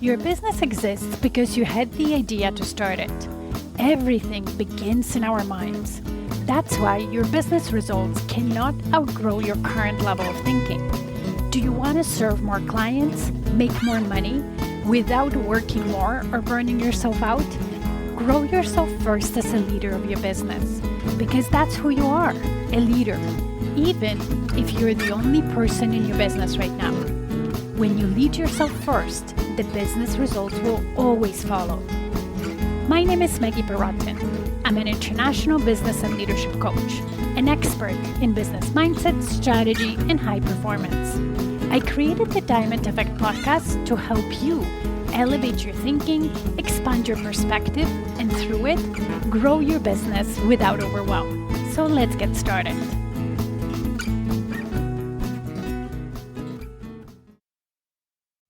Your business exists because you had the idea to start it. Everything begins in our minds. That's why your business results cannot outgrow your current level of thinking. Do you want to serve more clients, make more money, without working more or burning yourself out? Grow yourself first as a leader of your business, because that's who you are, a leader, even if you're the only person in your business right now. When you lead yourself first, the business results will always follow. My name is Maggie. I'm an international business and leadership coach, an expert in business mindset, strategy, and high performance. I created the Diamond Effect podcast to help you elevate your thinking, expand your perspective, and through it, grow your business without overwhelm. So let's get started.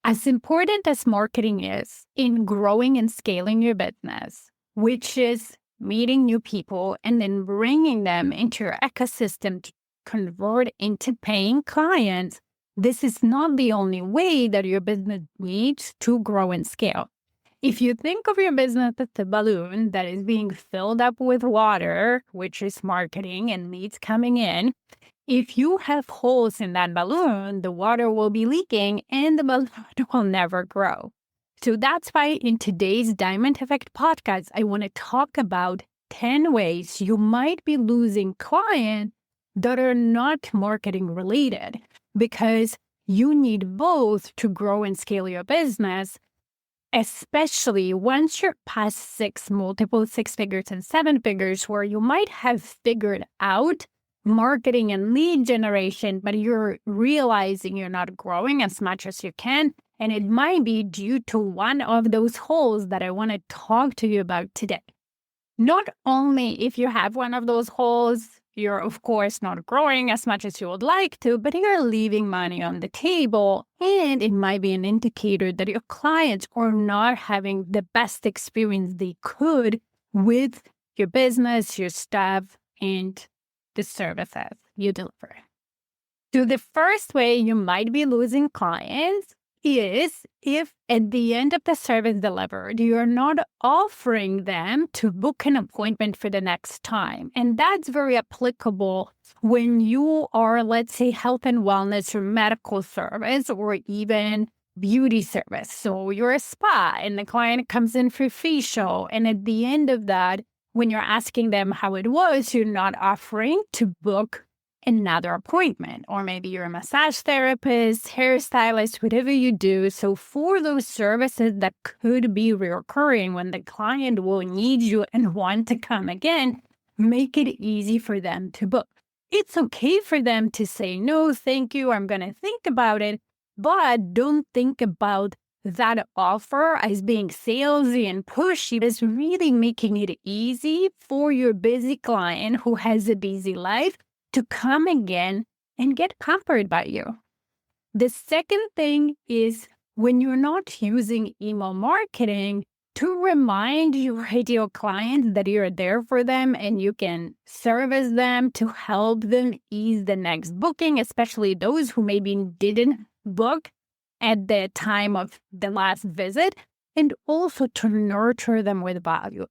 As important as marketing is in growing and scaling your business, which is meeting new people and then bringing them into your ecosystem to convert into paying clients, this is not the only way that your business needs to grow and scale. If you think of your business as a balloon that is being filled up with water, which is marketing and leads coming in, if you have holes in that balloon, the water will be leaking and the balloon will never grow. So that's why in today's Diamond Effect podcast, I want to talk about 10 ways you might be losing clients that are not marketing related, because you need both to grow and scale your business, especially once you're past multiple six figures and seven figures, where you might have figured out marketing and lead generation, but you're realizing you're not growing as much as you can. And it might be due to one of those holes that I want to talk to you about today. Not only if you have one of those holes, you're of course not growing as much as you would like to, but you're leaving money on the table. And it might be an indicator that your clients are not having the best experience they could with your business, your staff, and the services you deliver. So the first way you might be losing clients is if at the end of the service delivered, you're not offering them to book an appointment for the next time. And that's very applicable when you are, let's say, health and wellness or medical service or even beauty service. So you're a spa and the client comes in for facial. And at the end of that, when you're asking them how it was, you're not offering to book another appointment. Or maybe you're a massage therapist, hairstylist, whatever you do. So for those services that could be recurring when the client will need you and want to come again, make it easy for them to book. It's okay for them to say, no, thank you, I'm going to think about it. But don't think about that offer as being salesy and pushy. Is really making it easy for your busy client who has a busy life to come again and get pampered by you. The second thing is when you're not using email marketing to remind your ideal clients that you're there for them and you can service them to help them ease the next booking, especially those who maybe didn't book at the time of the last visit, and also to nurture them with value.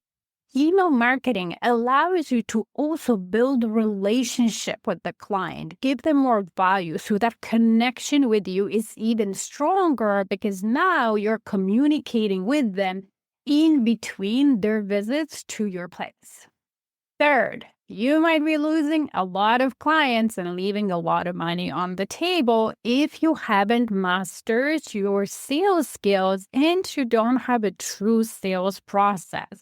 Email marketing allows you to also build a relationship with the client, give them more value so that connection with you is even stronger, because now you're communicating with them in between their visits to your place. Third, you might be losing a lot of clients and leaving a lot of money on the table if you haven't mastered your sales skills and you don't have a true sales process.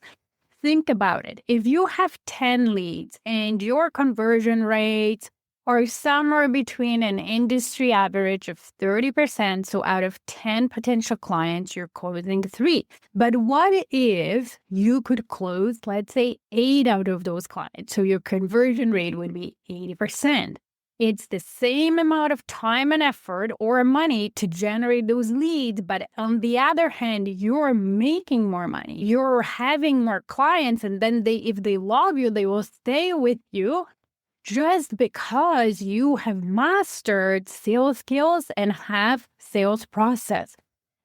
Think about it. If you have 10 leads and your conversion rates are somewhere between an industry average of 30%, so out of 10 potential clients, you're closing 3. But what if you could close, let's say, 8 out of those clients? So your conversion rate would be 80%. It's the same amount of time and effort or money to generate those leads, but on the other hand, you're making more money. You're having more clients, and then if they love you, they will stay with you just because you have mastered sales skills and have sales process.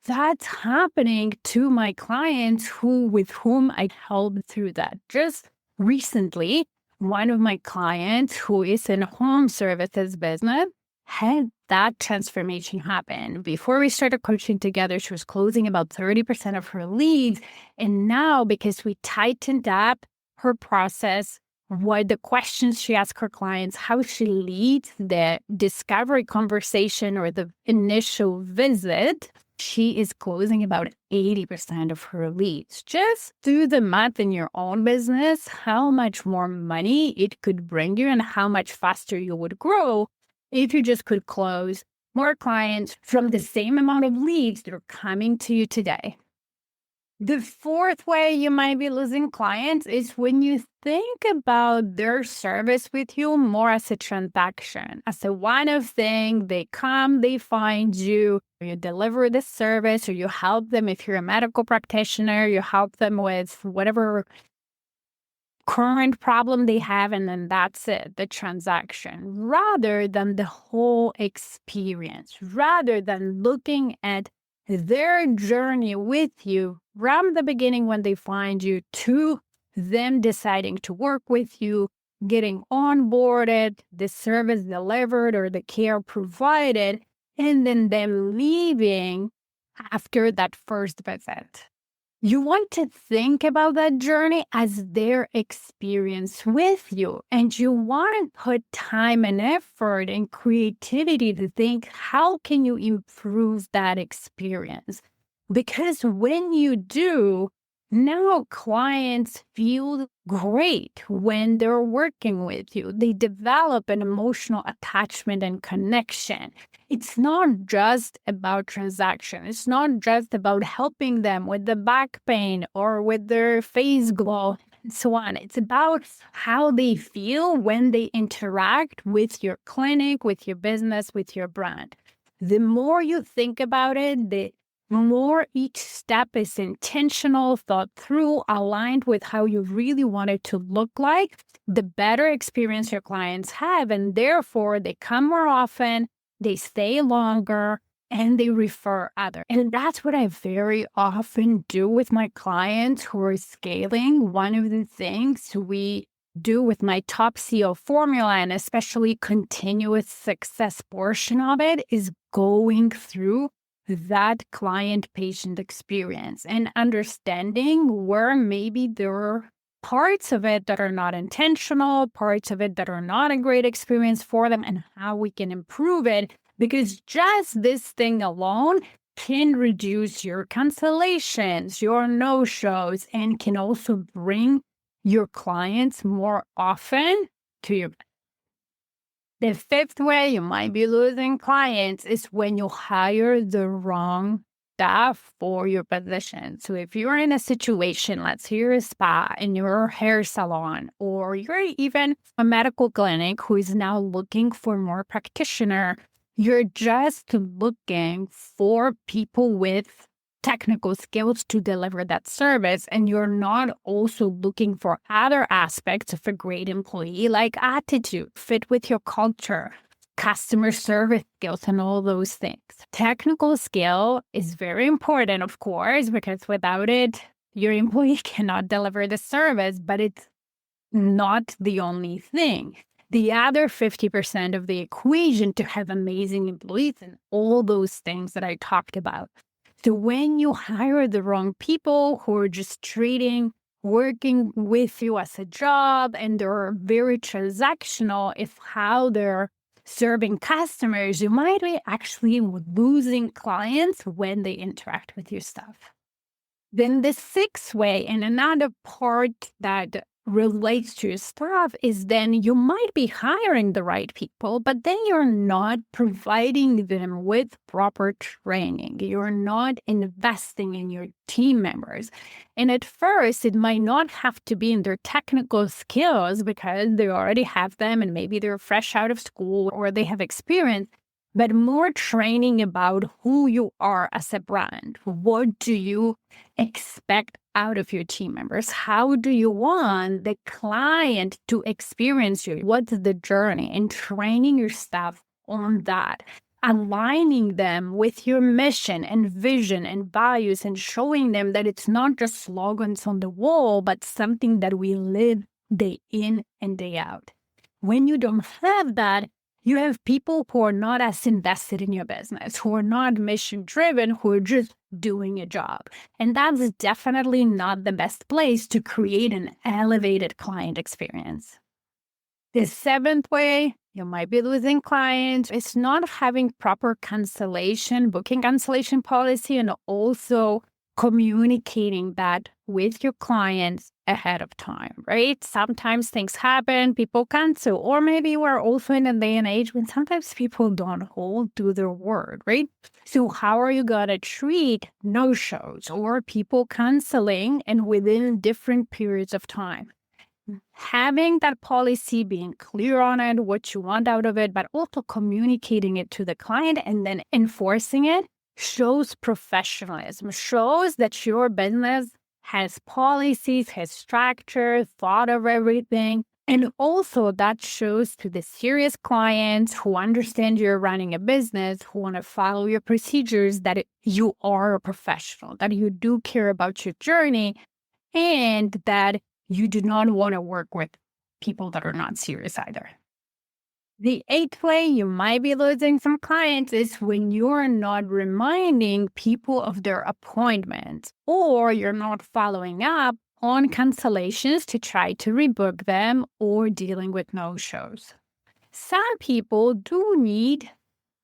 that's happening to my clients with whom I helped through that. Just recently, one of my clients who is in home services business had that transformation happen. Before we started coaching together, she was closing about 30% of her leads. And now, because we tightened up her process, what the questions she asks her clients, how she leads the discovery conversation or the initial visit, she is closing about 80% of her leads. Just do the math in your own business, how much more money it could bring you and how much faster you would grow if you just could close more clients from the same amount of leads that are coming to you today. The fourth way you might be losing clients is when you think about their service with you more as a transaction, as a one-off thing. They come, they find you, you deliver the service, or you help them. If you're a medical practitioner, you help them with whatever current problem they have, and then that's it, the transaction, rather than the whole experience, rather than looking at their journey with you from the beginning when they find you to them deciding to work with you, getting onboarded, the service delivered or the care provided, and then them leaving after that first visit. You want to think about that journey as their experience with you. And you want to put time and effort and creativity to think, how can you improve that experience? Because when you do, now clients feel great when they're working with you. They develop an emotional attachment and connection. It's not just about transaction. It's not just about helping them with the back pain or with their face glow and so on. It's about how they feel when they interact with your clinic, with your business, with your brand. The more you think about it, the more each step is intentional, thought through, aligned with how you really want it to look like, the better experience your clients have. And therefore, they come more often, they stay longer, and they refer others. And that's what I very often do with my clients who are scaling. One of the things we do with my top CEO formula, and especially continuous success portion of it, is going through that client-patient experience and understanding where maybe there are parts of it that are not intentional, parts of it that are not a great experience for them, and how we can improve it. Because just this thing alone can reduce your cancellations, your no-shows, and can also bring your clients more often to your. The fifth way you might be losing clients is when you hire the wrong staff for your position. So if you're in a situation, let's say you're a spa and you're a hair salon, or you're even a medical clinic who is now looking for more practitioner, you're just looking for people with technical skills to deliver that service, and you're not also looking for other aspects of a great employee like attitude, fit with your culture, customer service skills, and all those things. Technical skill is very important, of course, because without it, your employee cannot deliver the service, but it's not the only thing. The other 50% of the equation to have amazing employees and all those things that I talked about. So when you hire the wrong people who are just working with you as a job, and they're very transactional if how they're serving customers, you might be actually losing clients when they interact with your stuff. Then the sixth way, and another part that relates to your staff, is then you might be hiring the right people, but then you're not providing them with proper training. You're not investing in your team members. And at first, it might not have to be in their technical skills because they already have them and maybe they're fresh out of school or they have experience, but more training about who you are as a brand. What do you expect out of your team members? How do you want the client to experience you? What's the journey? And training your staff on that. aligning them with your mission and vision and values and showing them that it's not just slogans on the wall, but something that we live day in and day out. When you don't have that, you have people who are not as invested in your business, who are not mission driven, who are just doing a job. And that's definitely not the best place to create an elevated client experience. The seventh way you might be losing clients is not having proper booking cancellation policy, and also communicating that with your clients ahead of time, right? Sometimes things happen, people cancel, or maybe we're also in a day and age when sometimes people don't hold to their word, right? So how are you going to treat no-shows or people canceling and within different periods of time? Having that policy, being clear on it, what you want out of it, but also communicating it to the client and then enforcing it shows professionalism, shows that your business has policies, has structure, thought of everything. And also that shows to the serious clients who understand you're running a business, who want to follow your procedures, that you are a professional, that you do care about your journey, and that you do not want to work with people that are not serious either. The eighth way you might be losing some clients is when you're not reminding people of their appointments, or you're not following up on cancellations to try to rebook them, or dealing with no-shows. Some people do need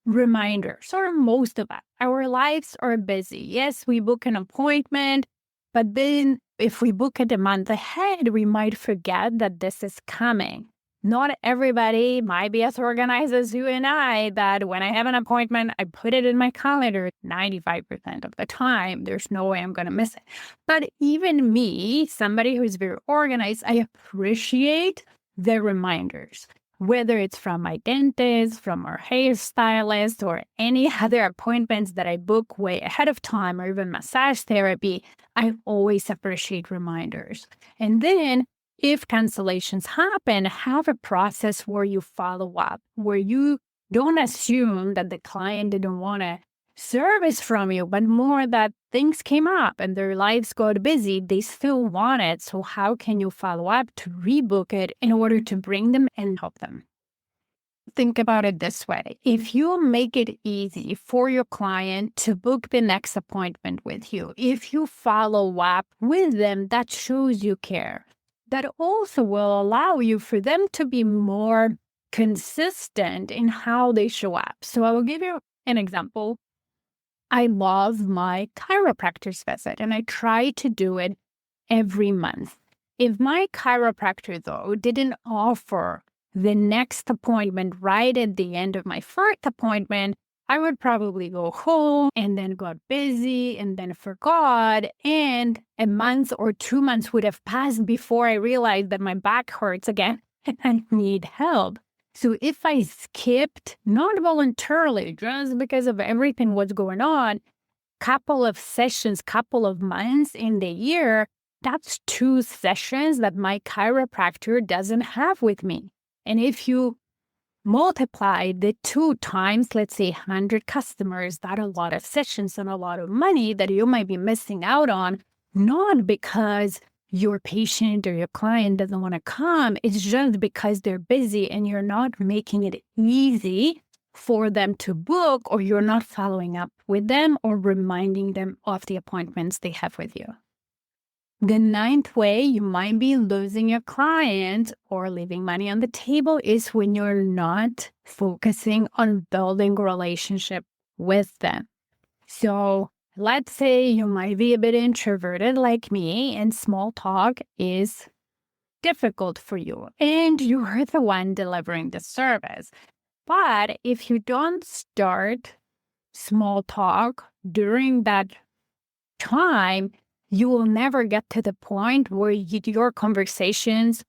reminders, or most of us. Our lives are busy. Yes, we book an appointment, but then if we book it a month ahead, we might forget that this is coming. Not everybody might be as organized as you and I, that when I have an appointment, I put it in my calendar 95% of the time. There's no way I'm going to miss it. But even me, somebody who's very organized, I appreciate the reminders. Whether it's from my dentist, from our hairstylist, or any other appointments that I book way ahead of time, or even massage therapy, I always appreciate reminders. And then if cancellations happen, have a process where you follow up, where you don't assume that the client didn't want a service from you, but more that things came up and their lives got busy, they still want it. So how can you follow up to rebook it in order to bring them and help them? Think about it this way. If you make it easy for your client to book the next appointment with you, if you follow up with them, that shows you care. That also will allow you for them to be more consistent in how they show up. So I will give you an example. I love my chiropractor's visit, and I try to do it every month. If my chiropractor, though, didn't offer the next appointment right at the end of my first appointment, I would probably go home and then got busy and then forgot. And a month or 2 months would have passed before I realized that my back hurts again and I need help. So if I skipped, not voluntarily, just because of everything what's going on, couple of sessions, couple of months in the year, that's 2 sessions that my chiropractor doesn't have with me. And if you multiply the 2 times, let's say 100 customers, that's a lot of sessions and a lot of money that you might be missing out on, not because your patient or your client doesn't want to come. It's just because they're busy and you're not making it easy for them to book, or you're not following up with them or reminding them of the appointments they have with you. The 9th way you might be losing your client or leaving money on the table is when you're not focusing on building a relationship with them. So let's say you might be a bit introverted like me, and small talk is difficult for you, and you're the one delivering the service. But if you don't start small talk during that time, you will never get to the point where your conversations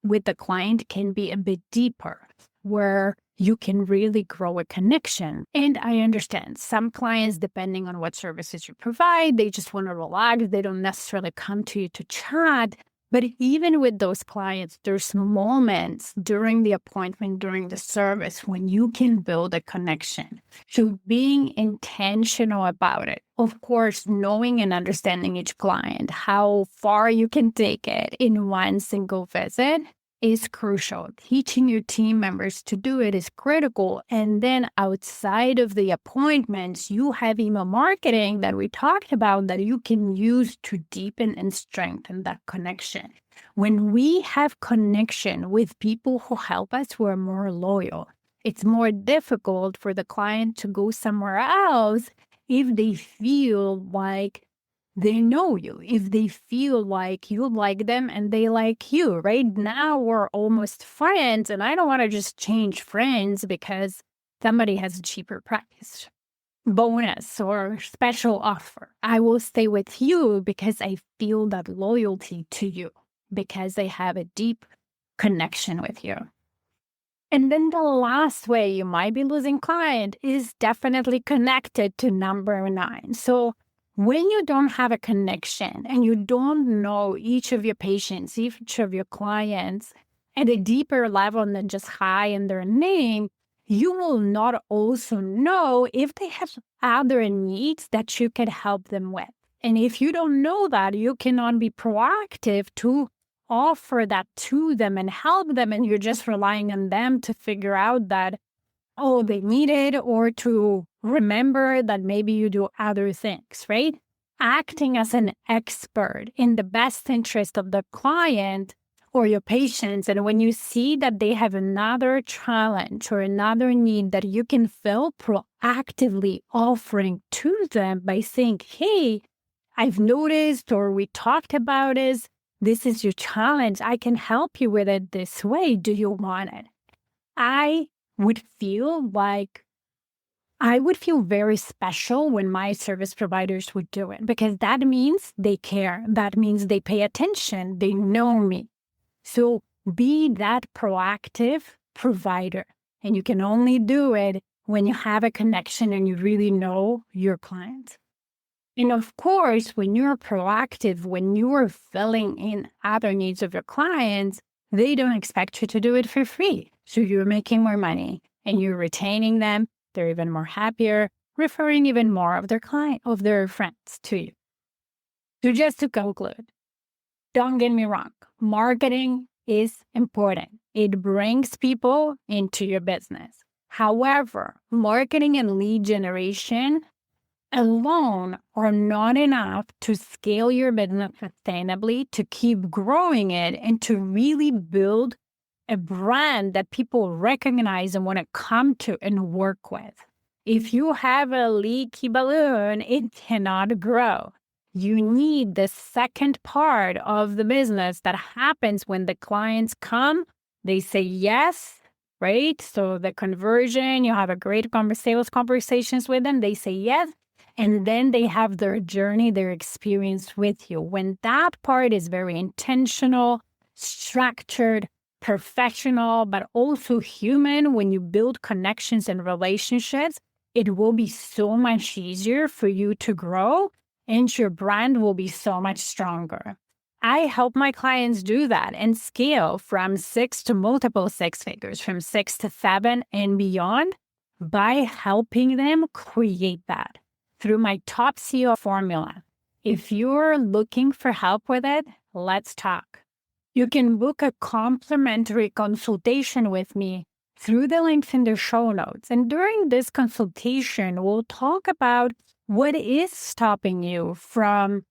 with the client can be a bit deeper, where you can really grow a connection. And I understand some clients, depending on what services you provide, they just want to relax. They don't necessarily come to you to chat. But even with those clients, there's moments during the appointment, during the service, when you can build a connection. So being intentional about it. Of course, knowing and understanding each client, how far you can take it in one single visit is crucial. Teaching your team members to do it is critical. And then outside of the appointments, you have email marketing that we talked about that you can use to deepen and strengthen that connection. When we have connection with people who help us, we're more loyal. It's more difficult for the client to go somewhere else if they feel like they know you, if they feel like you like them and they like you. Right now, we're almost friends, and I don't want to just change friends because somebody has a cheaper price, bonus, or special offer. I will stay with you because I feel that loyalty to you, because I have a deep connection with you. And then the last way you might be losing client is definitely connected to number 9. So when you don't have a connection and you don't know each of your patients, each of your clients at a deeper level than just hi and their name, you will not also know if they have other needs that you can help them with. And if you don't know that, you cannot be proactive to offer that to them and help them, and you're just relying on them to figure out that, oh, they need it, or to remember that maybe you do other things, right? Acting as an expert in the best interest of the client or your patients, and when you see that they have another challenge or another need that you can fill, proactively offering to them by saying, hey, I've noticed, or we talked about this is your challenge. I can help you with it this way. Do you want it? I would feel very special when my service providers would do it, because that means they care. That means they pay attention. They know me. So be that proactive provider. And you can only do it when you have a connection and you really know your clients. And of course, when you're proactive, when you're filling in other needs of your clients, they don't expect you to do it for free. So you're making more money and you're retaining them. They're even more happier, referring even more of their friends to you. So just to conclude, don't get me wrong, marketing is important. It brings people into your business. However, marketing and lead generation alone are not enough to scale your business sustainably, to keep growing it, and to really build a brand that people recognize and want to come to and work with. If you have a leaky balloon, it cannot grow. You need the second part of the business that happens when the clients come, they say yes, right? So the conversion, you have a great sales conversations with them, they say yes, and then they have their journey, their experience with you. When that part is very intentional, structured, professional, but also human, when you build connections and relationships, it will be so much easier for you to grow and your brand will be so much stronger. I help my clients do that and scale from 6 to multiple 6 figures, from 6 to 7 and beyond, by helping them create that through my top CEO formula. If you're looking for help with it, let's talk. You can book a complimentary consultation with me through the links in the show notes. And during this consultation, we'll talk about what is stopping you from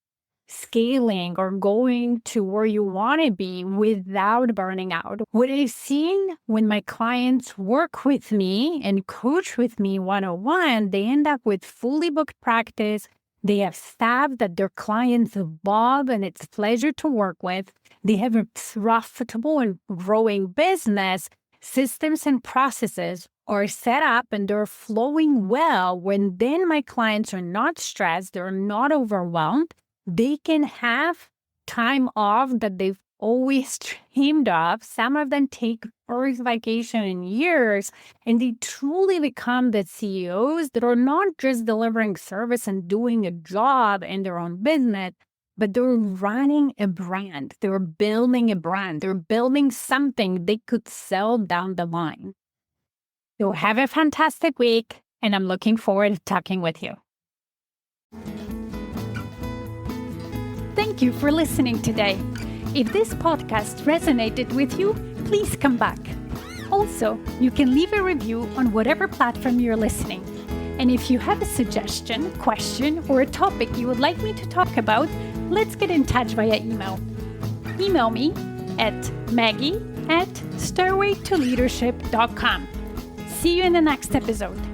scaling or going to where you want to be without burning out. What I've seen when my clients work with me and coach with me one-on-one, they end up with fully booked practice. They have staff that their clients love and it's a pleasure to work with. They have a profitable and growing business. Systems and processes are set up and they're flowing well. When then my clients are not stressed, they're not overwhelmed, they can have time off that they've always dreamed of. Some of them take first vacation in years, and they truly become the CEOs that are not just delivering service and doing a job in their own business, but they're running a brand. They're building a brand. They're building something they could sell down the line. So have a fantastic week, and I'm looking forward to talking with you. Thank you for listening today. If this podcast resonated with you, please come back. Also, you can leave a review on whatever platform you're listening. And if you have a suggestion, question, or a topic you would like me to talk about, let's get in touch via email. Email me at maggie@stairwaytoleadership.com. See you in the next episode.